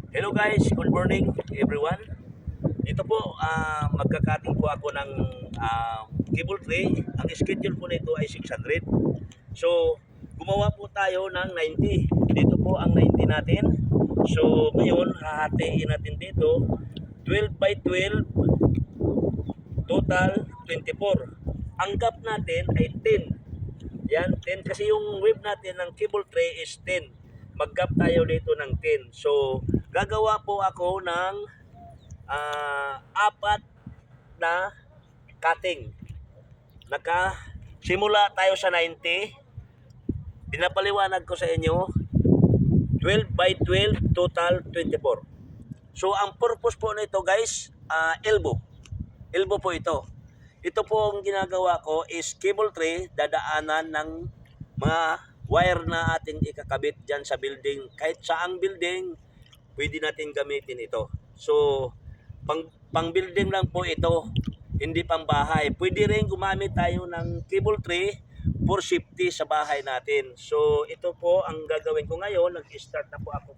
Hello guys, good morning everyone. Dito po, magkakating po ako ng cable tray. Ang schedule po nito ay 600. So, gumawa po tayo ng 90. Dito po ang 90 natin. So, ngayon, hahatiin natin dito 12 by 12, total 24. Ang gap natin ay 10. Yan, 10 kasi yung width natin ng cable tray is 10. Mag-gap tayo dito ng 10. So, gagawa po ako ng apat na cutting. Simula tayo sa 90. Pinapaliwanag ko sa inyo, 12 by 12, total 24. So, ang purpose po nito guys, elbow. Elbow po ito. Ito po ang ginagawa ko is cable tray, dadaanan ng mga wire na ating ikakabit dyan sa building. Kahit saang building, pwede natin gamitin ito. So, pang building lang po ito, hindi pang bahay. Pwede rin gumamit tayo ng cable tray for safety sa bahay natin. So, ito po ang gagawin ko ngayon. Nag-start na po ako.